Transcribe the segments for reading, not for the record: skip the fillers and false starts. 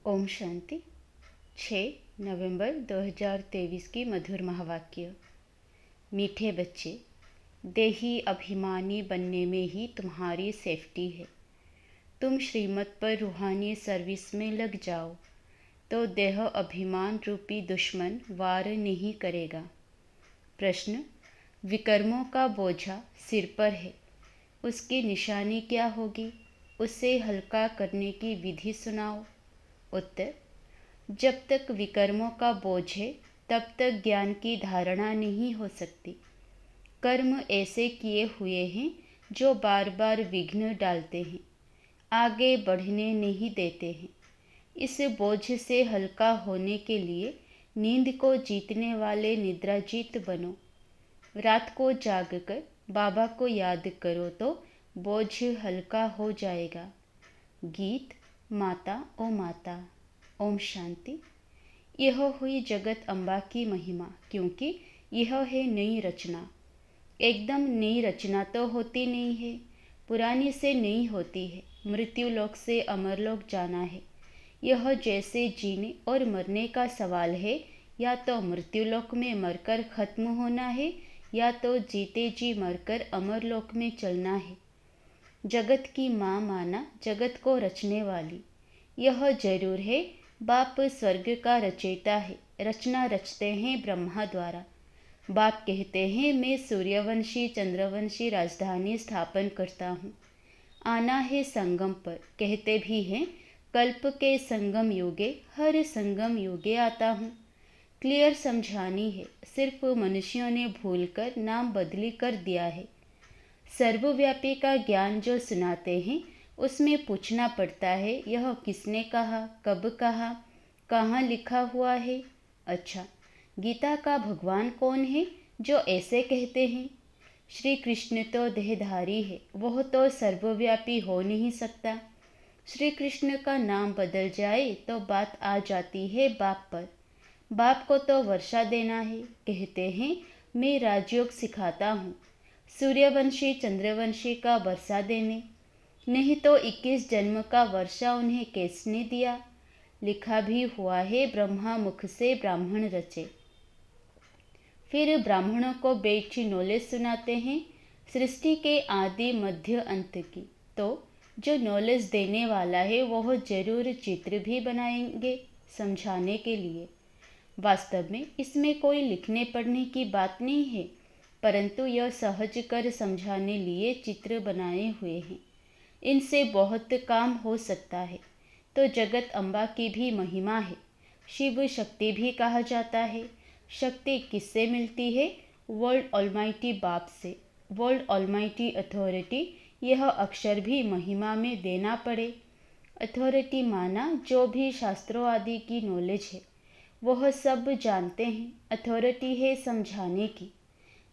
ओम शांति। 6 नवंबर 2023 की मधुर महावाक्य। मीठे बच्चे, देही अभिमानी बनने में ही तुम्हारी सेफ्टी है। तुम श्रीमत पर रूहानी सर्विस में लग जाओ तो देह अभिमान रूपी दुश्मन वार नहीं करेगा। प्रश्न: विकर्मों का बोझा सिर पर है, उसकी निशानी क्या होगी? उसे हल्का करने की विधि सुनाओ। उत्तर: जब तक विकर्मों का बोझ है तब तक ज्ञान की धारणा नहीं हो सकती। कर्म ऐसे किए हुए हैं जो बार बार विघ्न डालते हैं, आगे बढ़ने नहीं देते हैं। इस बोझ से हल्का होने के लिए नींद को जीतने वाले निद्राजीत बनो। रात को जागकर बाबा को याद करो तो बोझ हल्का हो जाएगा। गीत माता ओ माता। ओम शांति। यह हुई जगत अम्बा की महिमा, क्योंकि यह है नई रचना। एकदम नई रचना तो होती नहीं है, पुरानी से नई होती है। मृत्यु लोक से अमरलोक जाना है। यह जैसे जीने और मरने का सवाल है, या तो मृत्युलोक में मरकर खत्म होना है या तो जीते जी मरकर अमरलोक में चलना है। जगत की माँ माना जगत को रचने वाली। यह जरूर है, बाप स्वर्ग का रचयिता है। रचना रचते हैं ब्रह्मा द्वारा। बाप कहते हैं, मैं सूर्यवंशी चंद्रवंशी राजधानी स्थापन करता हूँ। आना है संगम पर, कहते भी हैं, कल्प के संगम युगे हर संगम युगे आता हूँ। क्लियर समझानी है, सिर्फ मनुष्यों ने भूलकर नाम बदली कर दिया है। सर्वव्यापी का ज्ञान जो सुनाते हैं उसमें पूछना पड़ता है, यह किसने कहा, कब कहा, कहाँ लिखा हुआ है। अच्छा, गीता का भगवान कौन है जो ऐसे कहते हैं? श्री कृष्ण तो देहधारी है, वह तो सर्वव्यापी हो नहीं सकता। श्री कृष्ण का नाम बदल जाए तो बात आ जाती है बाप पर। बाप को तो वर्षा देना है, कहते हैं, मैं राजयोग सिखाता हूँ। सूर्यवंशी चंद्रवंशी का वर्षा देने, नहीं तो 21 जन्म का वर्षा उन्हें किसने दिया? लिखा भी हुआ है, ब्रह्मा मुख से ब्राह्मण रचे। फिर ब्राह्मणों को बेची नॉलेज सुनाते हैं सृष्टि के आदि मध्य अंत की। तो जो नॉलेज देने वाला है वह जरूर चित्र भी बनाएंगे समझाने के लिए। वास्तव में इसमें कोई लिखने पढ़ने की बात नहीं है, परंतु यह सहज कर समझाने लिए चित्र बनाए हुए हैं। इनसे बहुत काम हो सकता है। तो जगत अम्बा की भी महिमा है। शिव शक्ति भी कहा जाता है। शक्ति किससे मिलती है? वर्ल्ड ऑलमाइटी बाप से। वर्ल्ड ऑलमाइटी अथॉरिटी, यह अक्षर भी महिमा में देना पड़े। अथॉरिटी माना जो भी शास्त्रों आदि की नॉलेज है, वह सब जानते हैं। अथॉरिटी है समझाने की।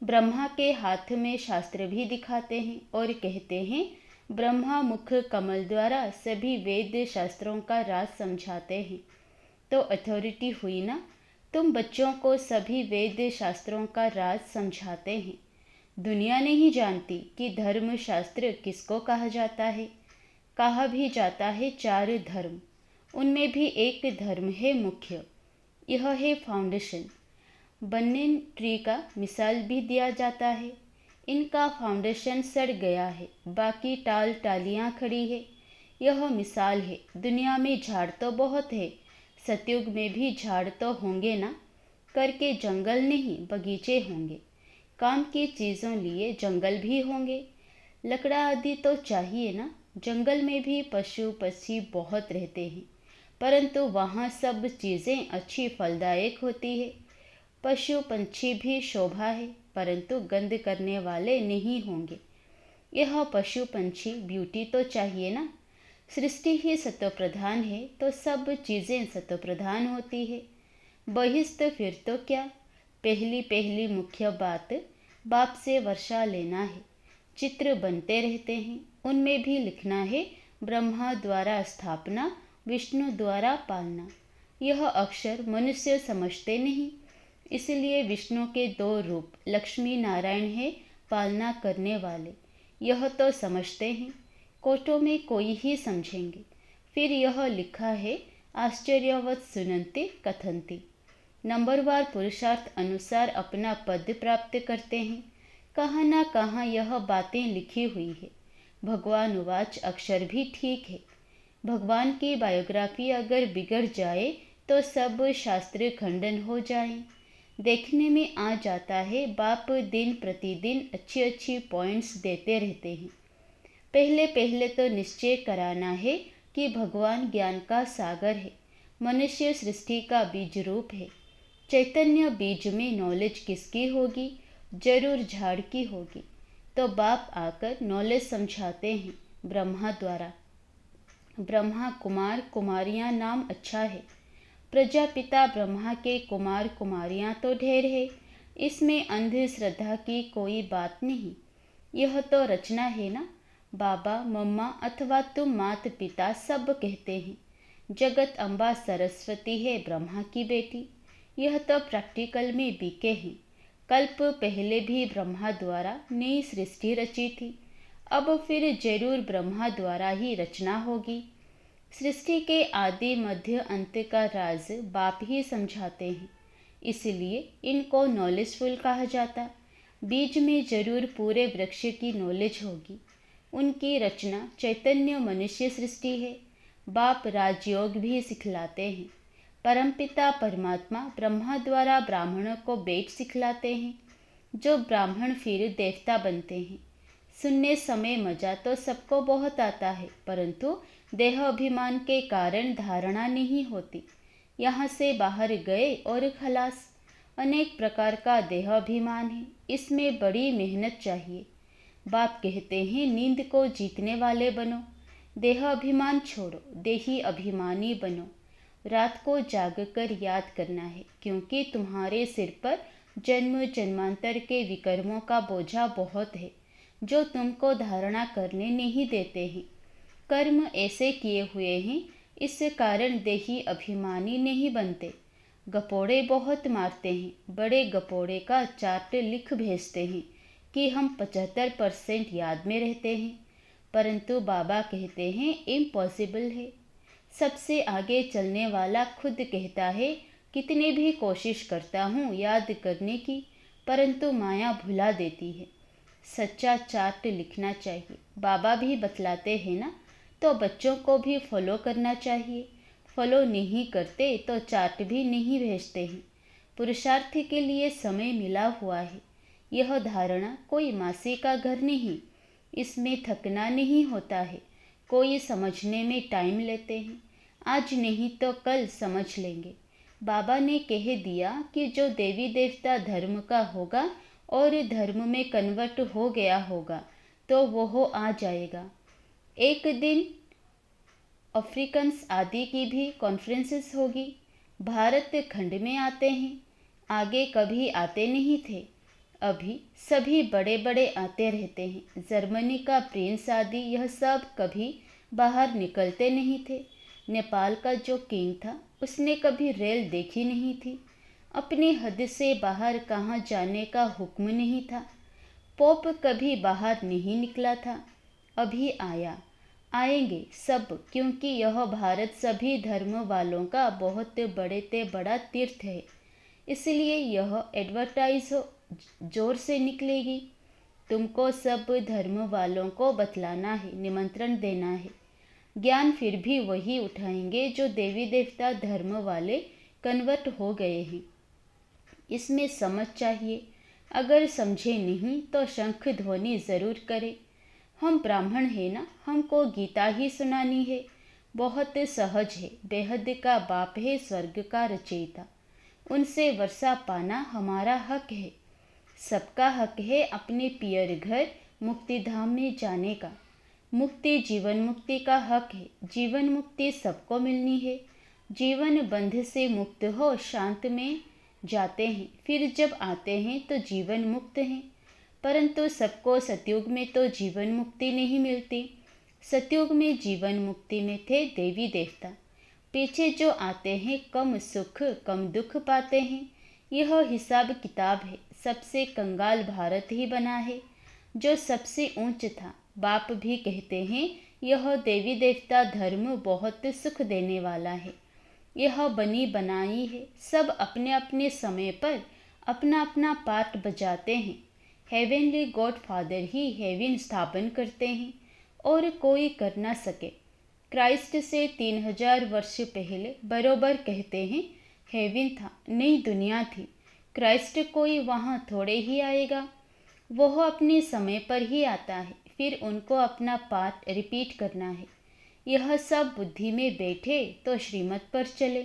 ब्रह्मा के हाथ में शास्त्र भी दिखाते हैं और कहते हैं, ब्रह्मा मुख कमल द्वारा सभी वेद शास्त्रों का राज समझाते हैं। तो अथॉरिटी हुई ना, तुम बच्चों को सभी वेद शास्त्रों का राज समझाते हैं। दुनिया नहीं जानती कि धर्म शास्त्र किसको कहा जाता है। कहा भी जाता है 4 धर्म, उनमें भी एक धर्म है मुख्य। यह है फाउंडेशन। बन्नेन ट्री का मिसाल भी दिया जाता है। इनका फाउंडेशन सड़ गया है, बाकी टाल टालियाँ खड़ी है। यह मिसाल है। दुनिया में झाड़ तो बहुत है, सतयुग में भी झाड़ तो होंगे ना। करके जंगल नहीं बगीचे होंगे। काम की चीज़ों लिए जंगल भी होंगे। लकड़ा आदि तो चाहिए ना। जंगल में भी पशु पक्षी बहुत रहते हैं, परंतु वहाँ सब चीज़ें अच्छी फलदायक होती है। पशु पंछी भी शोभा है, परंतु गंध करने वाले नहीं होंगे। यह पशु पंछी ब्यूटी तो चाहिए ना। सृष्टि ही सत्वप्रधान है तो सब चीज़ें सत्वप्रधान होती है। बहिस्त फिर तो क्या। पहली पहली मुख्य बात, बाप से वर्षा लेना है। चित्र बनते रहते हैं, उनमें भी लिखना है, ब्रह्मा द्वारा स्थापना, विष्णु द्वारा पालना। यह अक्षर मनुष्य समझते नहीं, इसलिए विष्णु के 2 रूप लक्ष्मी नारायण है, पालना करने वाले। यह तो समझते हैं, कोटों में कोई ही समझेंगे। फिर यह लिखा है, आश्चर्यवत् सुनन्ति कथन्ति। नंबरवार पुरुषार्थ अनुसार अपना पद प्राप्त करते हैं। कहाँ ना कहाँ यह बातें लिखी हुई है। भगवान उवाच अक्षर भी ठीक है। भगवान की बायोग्राफी अगर बिगड़ जाए तो सब शास्त्र खंडन हो जाए। देखने में आ जाता है बाप दिन प्रतिदिन अच्छी अच्छी पॉइंट्स देते रहते हैं। पहले पहले तो निश्चय कराना है कि भगवान ज्ञान का सागर है, मनुष्य सृष्टि का बीज रूप है। चैतन्य बीज में नॉलेज किसकी होगी? जरूर झाड़ की होगी। तो बाप आकर नॉलेज समझाते हैं ब्रह्मा द्वारा। ब्रह्मा कुमार कुमारियां नाम अच्छा है। प्रजापिता ब्रह्मा के कुमार कुमारियां तो ढेर है, इसमें अंधश्रद्धा की कोई बात नहीं। यह तो रचना है ना। बाबा मम्मा अथवा तुम मात पिता सब कहते हैं। जगत अम्बा सरस्वती है ब्रह्मा की बेटी। यह तो प्रैक्टिकल में बीके हैं। कल्प पहले भी ब्रह्मा द्वारा नई सृष्टि रची थी, अब फिर जरूर ब्रह्मा द्वारा ही रचना होगी। सृष्टि के आदि मध्य अंत का राज बाप ही समझाते हैं, इसलिए इनको नॉलेजफुल कहा जाता। बीज में जरूर पूरे वृक्ष की नॉलेज होगी। उनकी रचना चैतन्य मनुष्य सृष्टि है। बाप राजयोग भी सिखलाते हैं। परमपिता परमात्मा ब्रह्मा द्वारा ब्राह्मणों को वेद सिखलाते हैं, जो ब्राह्मण फिर देवता बनते हैं। सुनने समय मजा तो सबको बहुत आता है, परंतु देह अभिमान के कारण धारणा नहीं होती। यहाँ से बाहर गए और खलास। अनेक प्रकार का देह अभिमान है, इसमें बड़ी मेहनत चाहिए। बाप कहते हैं नींद को जीतने वाले बनो, देह अभिमान छोड़ो, देही अभिमानी बनो। रात को जागकर याद करना है, क्योंकि तुम्हारे सिर पर जन्म जन्मांतर के विकर्मों का बोझा बहुत है, जो तुमको धारणा करने नहीं देते हैं। कर्म ऐसे किए हुए हैं, इस कारण देही अभिमानी नहीं बनते। गपोड़े बहुत मारते हैं, बड़े गपोड़े का चार्ट लिख भेजते हैं कि हम 75% याद में रहते हैं, परंतु बाबा कहते हैं इम्पॉसिबल है। सबसे आगे चलने वाला खुद कहता है कितनी भी कोशिश करता हूँ याद करने की, परंतु माया भुला देती है। सच्चा चार्ट लिखना चाहिए, बाबा भी बतलाते हैं ना, तो बच्चों को भी फॉलो करना चाहिए। फॉलो नहीं करते तो चार्ट भी नहीं भेजते हैं। पुरुषार्थ के लिए समय मिला हुआ है। यह धारणा कोई मासी का घर नहीं, इसमें थकना नहीं होता है। कोई समझने में टाइम लेते हैं, आज नहीं तो कल समझ लेंगे। बाबा ने कह दिया कि जो देवी देवता धर्म का होगा और धर्म में कन्वर्ट हो गया होगा तो वो आ जाएगा। एक दिन अफ्रीकन्स आदि की भी कॉन्फ्रेंसेस होगी। भारत खंड में आते हैं, आगे कभी आते नहीं थे, अभी सभी बड़े बड़े आते रहते हैं। जर्मनी का प्रिंस आदि यह सब कभी बाहर निकलते नहीं थे। नेपाल का जो किंग था उसने कभी रेल देखी नहीं थी। अपनी हद से बाहर कहाँ जाने का हुक्म नहीं था। पोप कभी बाहर नहीं निकला था, अभी आया। आएंगे सब, क्योंकि यह भारत सभी धर्म वालों का बहुत बड़े से बड़ा तीर्थ है, इसलिए यह एडवर्टाइज जोर से निकलेगी। तुमको सब धर्म वालों को बतलाना है, निमंत्रण देना है। ज्ञान फिर भी वही उठाएंगे जो देवी देवता धर्म वाले कन्वर्ट हो गए हैं। इसमें समझ चाहिए, अगर समझे नहीं तो शंख ध्वनि ज़रूर करें। हम ब्राह्मण हैं ना, हमको गीता ही सुनानी है। बहुत सहज है, बेहद का बाप है स्वर्ग का रचयिता, उनसे वर्षा पाना हमारा हक है। सबका हक है अपने पियर घर मुक्तिधाम में जाने का। मुक्ति जीवन मुक्ति का हक है, जीवन मुक्ति सबको मिलनी है। जीवन बंध से मुक्त हो शांत में जाते हैं, फिर जब आते हैं तो जीवन मुक्त हैं। परंतु सबको सतयुग में तो जीवन मुक्ति नहीं मिलती। सतयुग में जीवन मुक्ति में थे देवी देवता, पीछे जो आते हैं कम सुख कम दुख पाते हैं। यह हिसाब किताब है, सबसे कंगाल भारत ही बना है जो सबसे ऊंच था। बाप भी कहते हैं यह देवी देवता धर्म बहुत सुख देने वाला है। यह बनी बनाई है, सब अपने अपने समय पर अपना अपना पार्ट बजाते हैं। हेवनली गॉड फादर ही हेवन स्थापन करते हैं और कोई कर ना सके। क्राइस्ट से 3000 वर्ष पहले बरोबर कहते हैं हेवन था, नई दुनिया थी। क्राइस्ट कोई वहाँ थोड़े ही आएगा, वह अपने समय पर ही आता है, फिर उनको अपना पार्ट रिपीट करना है। यह सब बुद्धि में बैठे तो श्रीमत पर चले।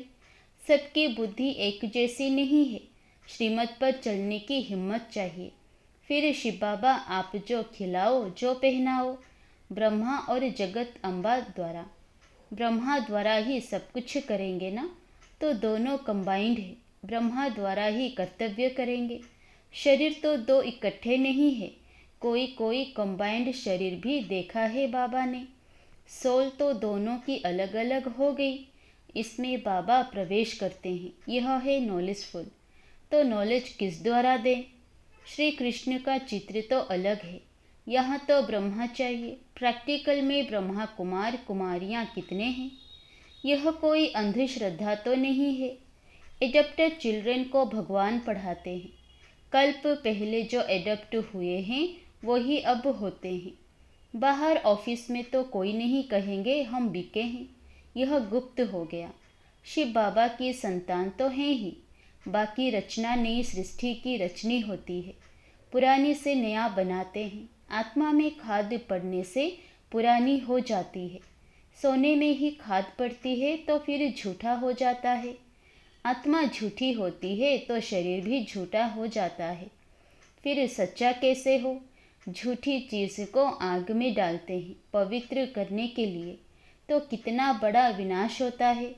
सबकी बुद्धि एक जैसी नहीं है, श्रीमत पर चलने की हिम्मत चाहिए। फिर शिव बाबा आप जो खिलाओ जो पहनाओ, ब्रह्मा और जगत अम्बा द्वारा, ब्रह्मा द्वारा ही सब कुछ करेंगे ना, तो दोनों कंबाइंड है। ब्रह्मा द्वारा ही कर्तव्य करेंगे। शरीर तो दो इकट्ठे नहीं है, कोई कोई कंबाइंड शरीर भी देखा है बाबा ने। सोल तो दोनों की अलग अलग हो गई, इसमें बाबा प्रवेश करते हैं। यह है नॉलेजफुल। तो नॉलेज किस द्वारा दें? श्री कृष्ण का चित्र तो अलग है, यहाँ तो ब्रह्मा चाहिए। प्रैक्टिकल में ब्रह्मा कुमार कुमारियाँ कितने हैं? यह कोई अंधश्रद्धा तो नहीं है। एडप्टेड चिल्ड्रन को भगवान पढ़ाते हैं। कल्प पहले जो एडप्ट हुए हैं वही अब होते हैं। बाहर ऑफिस में तो कोई नहीं कहेंगे हम बिके हैं, यह गुप्त हो गया। शिव बाबा की संतान तो हैं ही, बाकी रचना नई सृष्टि की रचनी होती है, पुरानी से नया बनाते हैं। आत्मा में खाद पड़ने से पुरानी हो जाती है। सोने में ही खाद पड़ती है तो फिर झूठा हो जाता है। आत्मा झूठी होती है तो शरीर भी झूठा हो जाता है। फिर सच्चा कैसे हो? झूठी चीज़ को आग में डालते हैं पवित्र करने के लिए, तो कितना बड़ा विनाश होता है।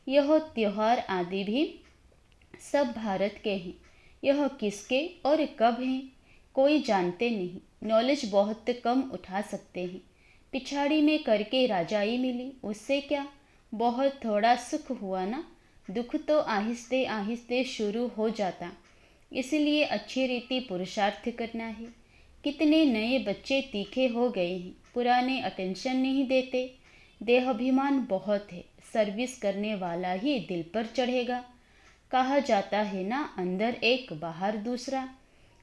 यह त्योहार आदि भी सब भारत के हैं। यह किसके और कब हैं कोई जानते नहीं। नॉलेज बहुत कम उठा सकते हैं। पिछाड़ी में करके राजाई मिली, उससे क्या, बहुत थोड़ा सुख हुआ ना। दुख तो आहिस्ते आहिस्ते शुरू हो जाता, इसलिए अच्छी रीति पुरुषार्थ करना है। कितने नए बच्चे तीखे हो गए हैं, पुराने अटेंशन नहीं देते। देहाभिमान बहुत है, सर्विस करने वाला ही दिल पर चढ़ेगा। कहा जाता है ना, अंदर एक बाहर दूसरा।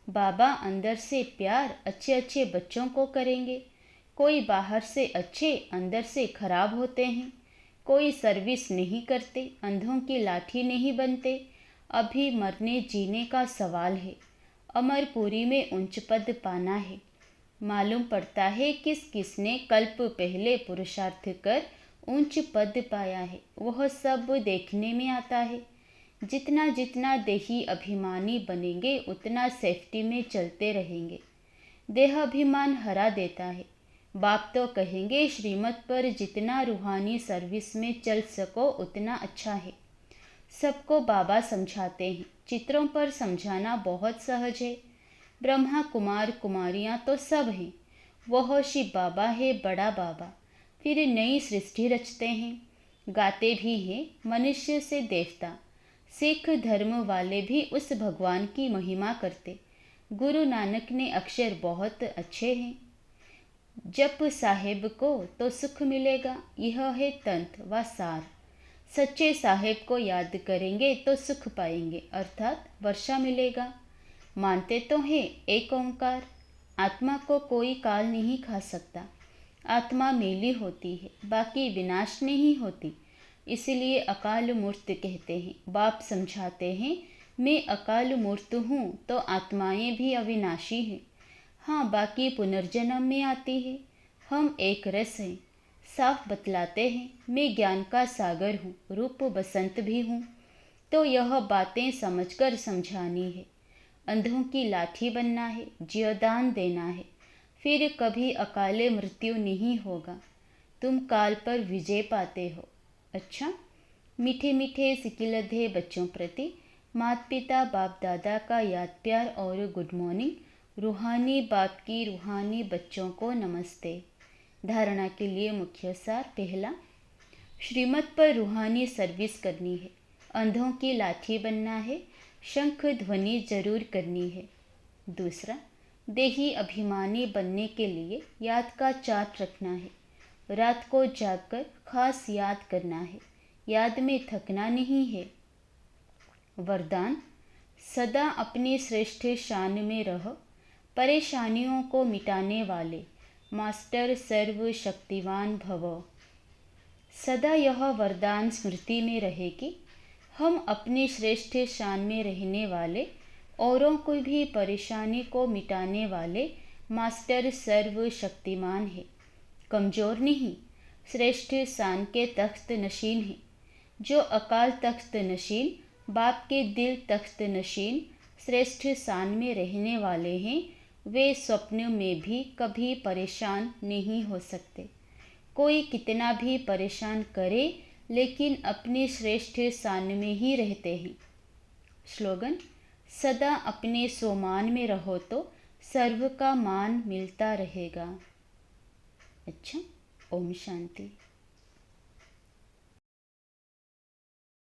बाबा अंदर से प्यार अच्छे अच्छे बच्चों को करेंगे। कोई बाहर से अच्छे अंदर से खराब होते हैं। कोई सर्विस नहीं करते, अंधों की लाठी नहीं बनते। अभी मरने जीने का सवाल है। अमरपुरी में उच्च पद पाना है। मालूम पड़ता है किस किसने कल्प पहले पुरुषार्थ कर उच्च पद पाया है, वह सब देखने में आता है। जितना जितना देही अभिमानी बनेंगे उतना सेफ्टी में चलते रहेंगे। देहाभिमान हरा देता है। बाप तो कहेंगे श्रीमत पर जितना रूहानी सर्विस में चल सको उतना अच्छा है। सबको बाबा समझाते हैं। चित्रों पर समझाना बहुत सहज है। ब्रह्मा कुमार कुमारियाँ तो सब हैं, वह शिव बाबा है बड़ा बाबा। फिर नई सृष्टि रचते हैं, गाते भी हैं मनुष्य से देवता। सिख धर्म वाले भी उस भगवान की महिमा करते। गुरु नानक ने अक्षर बहुत अच्छे हैं। जप साहेब को तो सुख मिलेगा, यह है तंत्र व सार। सच्चे साहेब को याद करेंगे तो सुख पाएंगे, अर्थात वर्षा मिलेगा। मानते तो हैं एक ओंकार। आत्मा को कोई काल नहीं खा सकता। आत्मा मेली होती है, बाकी विनाश नहीं होती, इसलिए अकाल मूर्त कहते हैं। बाप समझाते हैं मैं अकाल मूर्त हूँ तो आत्माएं भी अविनाशी हैं। हाँ, बाकी पुनर्जन्म में आती है। हम एक रस हैं। साफ बतलाते हैं मैं ज्ञान का सागर हूँ, रूप बसंत भी हूँ। तो यह बातें समझकर समझानी है। अंधों की लाठी बनना है, जीवदान देना है, फिर कभी अकाले मृत्यु नहीं होगा। तुम काल पर विजय पाते हो। अच्छा, मीठे मीठे सिकिलधे बच्चों प्रति माता पिता बाप दादा का याद प्यार और गुड मॉर्निंग। रूहानी बाप की रूहानी बच्चों को नमस्ते। धारणा के लिए मुख्य सार। पहला, श्रीमत पर रूहानी सर्विस करनी है, अंधों की लाठी बनना है, शंख ध्वनि जरूर करनी है। दूसरा, देही अभिमानी बनने के लिए याद का चार्ट रखना है, रात को जागकर खास याद करना है। याद में थकना नहीं है। वरदान: सदा अपनी श्रेष्ठ शान में रह, परेशानियों को मिटाने वाले मास्टर सर्वशक्तिवान भव। सदा यह वरदान स्मृति में रहे कि हम अपनी श्रेष्ठ शान में रहने वाले, औरों को भी परेशानी को मिटाने वाले मास्टर सर्वशक्तिमान है। कमज़ोर नहीं, श्रेष्ठ शान के तख्त नशीन है। जो अकाल तख्त नशीन, बाप के दिल तख्त नशीन, श्रेष्ठ शान में रहने वाले हैं, वे स्वप्न में भी कभी परेशान नहीं हो सकते। कोई कितना भी परेशान करे, लेकिन अपनी श्रेष्ठ शान में ही रहते हैं। स्लोगन: सदा अपने सोमान में रहो तो सर्व का मान मिलता रहेगा। अच्छा, ओम शांति।